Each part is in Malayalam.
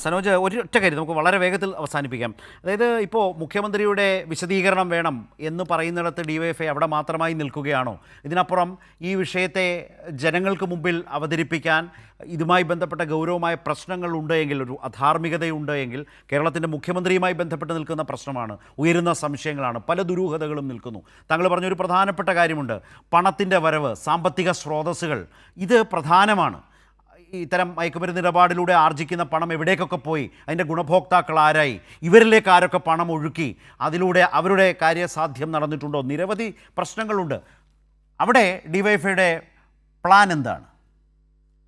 സനോജ്, ഒറ്റ കാര്യം നമുക്ക് വളരെ വേഗത്തിൽ അവസാനിപ്പിക്കാം. അതായത് ഇപ്പോൾ മുഖ്യമന്ത്രിയുടെ വിശദീകരണം വേണം എന്ന് പറയുന്നിടത്ത് ഡിവൈഎഫ്ഐ അവിടെ മാത്രമായി നിൽക്കുകയാണോ? ഇതിനപ്പുറം ഈ വിഷയത്തെ ജനങ്ങൾക്ക് മുമ്പിൽ അവതരിപ്പിക്കാൻ ഇതുമായി ബന്ധപ്പെട്ട ഗൗരവമായ പ്രശ്നങ്ങളുണ്ട് എങ്കിൽ, ഒരു അധാർമികതയുണ്ട് എങ്കിൽ, കേരളത്തിൻ്റെ മുഖ്യമന്ത്രിയുമായി ബന്ധപ്പെട്ട് നിൽക്കുന്ന പ്രശ്നമാണ്, ഉയരുന്ന സംശയങ്ങളാണ്, പല ദുരൂഹതകളും നിൽക്കുന്നു. താങ്കൾ പറഞ്ഞൊരു പ്രധാനപ്പെട്ട കാര്യമുണ്ട്, പണത്തിൻ്റെ വരവ്, സാമ്പത്തിക സ്രോതസ്സുകൾ, ഇത് പ്രധാനമാണ്. ഇത്തരം മയക്കുമരുന്ന് ഇടപാടിലൂടെ ആർജിക്കുന്ന പണം എവിടേക്കൊക്കെ പോയി, അതിൻ്റെ ഗുണഭോക്താക്കൾ ആരായി, ഇവരിലേക്ക് ആരൊക്കെ പണം ഒഴുക്കി, അതിലൂടെ അവരുടെ കാര്യസാധ്യം നടന്നിട്ടുണ്ടോ, നിരവധി പ്രശ്നങ്ങളുണ്ട്. അവിടെ ഡിവൈഎഫ്ഐയുടെ പ്ലാൻ എന്താണ്?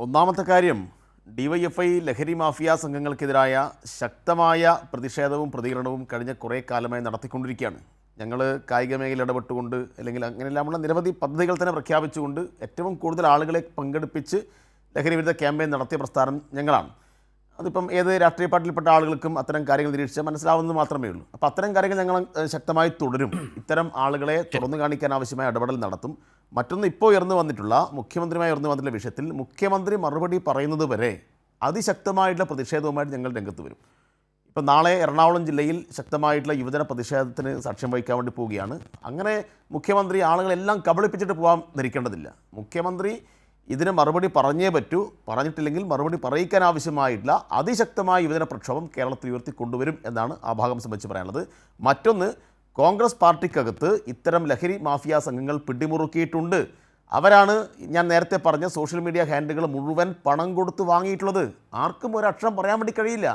ഒന്നാമത്തെ കാര്യം, ഡിവൈഎഫ്ഐ ലഹരി മാഫിയ സംഘങ്ങൾക്കെതിരായ ശക്തമായ പ്രതിഷേധവും പ്രതികരണവും കഴിഞ്ഞ കുറേ കാലമായി നടത്തിക്കൊണ്ടിരിക്കുകയാണ്. ഞങ്ങൾ കായിക മേഖല ഇടപെട്ടുകൊണ്ട്, അല്ലെങ്കിൽ അങ്ങനെയെല്ലാമുള്ള നിരവധി പദ്ധതികൾ തന്നെ പ്രഖ്യാപിച്ചുകൊണ്ട് ഏറ്റവും കൂടുതൽ ആളുകളെ പങ്കെടുപ്പിച്ച് ലഹരി വിരുദ്ധ ക്യാമ്പയിൻ നടത്തിയ പ്രസ്ഥാനം ഞങ്ങളാണ്. അതിപ്പം ഏത് രാഷ്ട്രീയ പാർട്ടിയിൽപ്പെട്ട ആളുകൾക്കും അത്തരം കാര്യങ്ങൾ നിരീക്ഷിച്ചാൽ മനസ്സിലാവുന്നത് മാത്രമേ ഉള്ളൂ. അപ്പോൾ അത്തരം കാര്യങ്ങൾ ഞങ്ങൾ ശക്തമായി തുടരും. ഇത്തരം ആളുകളെ തുറന്നു കാണിക്കാൻ ആവശ്യമായ ഇടപെടൽ നടത്തും. മറ്റൊന്ന്, ഇപ്പോൾ ഉയർന്നു വന്നിട്ടുള്ള മുഖ്യമന്ത്രിയുമായി ഉയർന്നു വന്നിട്ടുള്ള വിഷയത്തിൽ മുഖ്യമന്ത്രി മറുപടി പറയുന്നത് വരെ അതിശക്തമായിട്ടുള്ള പ്രതിഷേധവുമായിട്ട് ഞങ്ങൾ രംഗത്ത് വരും. ഇപ്പം നാളെ എറണാകുളം ജില്ലയിൽ ശക്തമായിട്ടുള്ള യുവജന പ്രതിഷേധത്തിന് സാക്ഷ്യം വഹിക്കാൻ വേണ്ടി പോവുകയാണ്. അങ്ങനെ മുഖ്യമന്ത്രി ആളുകളെല്ലാം കബളിപ്പിച്ചിട്ട് പോകാൻ ധരിക്കേണ്ടതില്ല. മുഖ്യമന്ത്രി ഇതിന് മറുപടി പറഞ്ഞേ പറ്റൂ. പറഞ്ഞിട്ടില്ലെങ്കിൽ മറുപടി പറയിക്കാൻ ആവശ്യമായിട്ടുള്ള അതിശക്തമായ യുവജന പ്രക്ഷോഭം കേരളത്തിൽ ഉയർത്തിക്കൊണ്ടുവരും എന്നാണ് ആ ഭാഗം സംബന്ധിച്ച് പറയാനുള്ളത്. മറ്റൊന്ന്, കോൺഗ്രസ് പാർട്ടിക്കകത്ത് ഇത്തരം ലഹരി മാഫിയ സംഘങ്ങൾ പിടിമുറുക്കിയിട്ടുണ്ട്. അവരാണ് ഞാൻ നേരത്തെ പറഞ്ഞ സോഷ്യൽ മീഡിയ ഹാൻഡിലുകൾ മുഴുവൻ പണം കൊടുത്ത് വാങ്ങിയിട്ടുള്ളത്. ആർക്കും ഒരക്ഷരം പറയാൻ വേണ്ടി കഴിയില്ല.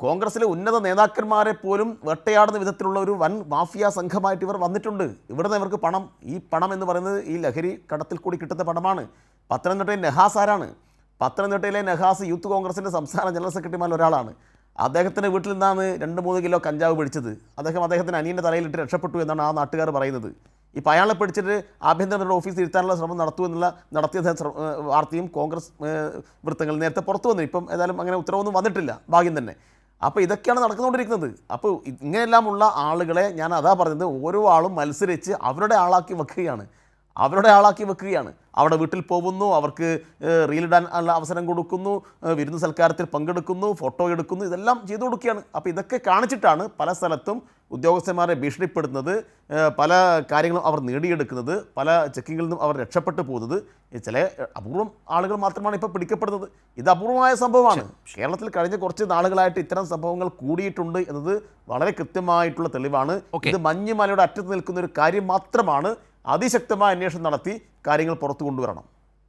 കോൺഗ്രസിലെ ഉന്നത നേതാക്കന്മാരെ പോലും വേട്ടയാടുന്ന വിധത്തിലുള്ള ഒരു വൻ മാഫിയ സംഘമായിട്ട് ഇവർ വന്നിട്ടുണ്ട്. ഇവിടുന്ന് ഇവർക്ക് പണം, ഈ പണം എന്ന് പറയുന്നത് ഈ ലഹരി കടത്തിൽ കൂടി കിട്ടുന്ന പണമാണ്. പത്തനംതിട്ടയിൽ നെഹാസ് ആരാണ്? പത്തനംതിട്ടയിലെ നെഹാസ് യൂത്ത് കോൺഗ്രസിൻ്റെ സംസ്ഥാന ജനറൽ സെക്രട്ടറിമാരിൽ ഒരാളാണ്. അദ്ദേഹത്തിൻ്റെ വീട്ടിൽ നിന്നാണ് 2-3 കിലോ കഞ്ചാവ് പിടിച്ചത്. അദ്ദേഹത്തിൻ്റെ അനിയൻ്റെ തലയിലിട്ട് രക്ഷപ്പെട്ടു എന്നാണ് ആ നാട്ടുകാർ പറയുന്നത്. ഇപ്പോൾ അയാളെ പിടിച്ചിട്ട് ആഭ്യന്തരമന്ത്രിയുടെ ഓഫീസിൽ ഇരുത്താനുള്ള ശ്രമം നടത്തിയ വാർത്തയും കോൺഗ്രസ് വൃത്തങ്ങൾ നേരത്തെ പുറത്തു വന്നു. ഇപ്പം ഏതായാലും അങ്ങനെ ഉത്തരവൊന്നും വന്നിട്ടില്ല, ഭാഗ്യം തന്നെ. അപ്പോൾ ഇതൊക്കെയാണ് നടന്നുകൊണ്ടിരിക്കുന്നത്. അപ്പോൾ ഇങ്ങനെയെല്ലാമുള്ള ആളുകളെ ഞാൻ അതാ പറഞ്ഞത്, ഓരോ ആളും മത്സരിച്ച് അവരുടെ ആളാക്കി വെക്കുകയാണ്. അവിടെ വീട്ടിൽ പോകുന്നു, അവർക്ക് റീലിടാൻ ഉള്ള അവസരം കൊടുക്കുന്നു, വിരുന്ന് സൽക്കാരത്തിൽ പങ്കെടുക്കുന്നു, ഫോട്ടോ എടുക്കുന്നു, ഇതെല്ലാം ചെയ്തു കൊടുക്കുകയാണ്. അപ്പോൾ ഇതൊക്കെ കാണിച്ചിട്ടാണ് പല സ്ഥലത്തും ഉദ്യോഗസ്ഥന്മാരെ ഭീഷണിപ്പെടുത്തുന്നത്, പല കാര്യങ്ങളും അവർ നേടിയെടുക്കുന്നത്, പല ചെക്കിങ്ങിൽ നിന്നും അവർ രക്ഷപ്പെട്ടു പോകുന്നത്. ചില അപൂർവം ആളുകൾ മാത്രമാണ് ഇപ്പോൾ പിടിക്കപ്പെടുന്നത്. ഇത് അപൂർവമായ സംഭവമാണ്. കേരളത്തിൽ കഴിഞ്ഞ കുറച്ച് നാളുകളായിട്ട് ഇത്തരം സംഭവങ്ങൾ കൂടിയിട്ടുണ്ട് എന്നത് വളരെ കൃത്യമായിട്ടുള്ള തെളിവാണ്. ഇത് മഞ്ഞുമലയുടെ അറ്റത്ത് നിൽക്കുന്ന ഒരു കാര്യം മാത്രമാണ്. അതിശക്തമായ അന്വേഷണം നടത്തി കാര്യങ്ങൾ പുറത്തു കൊണ്ടുവരണം.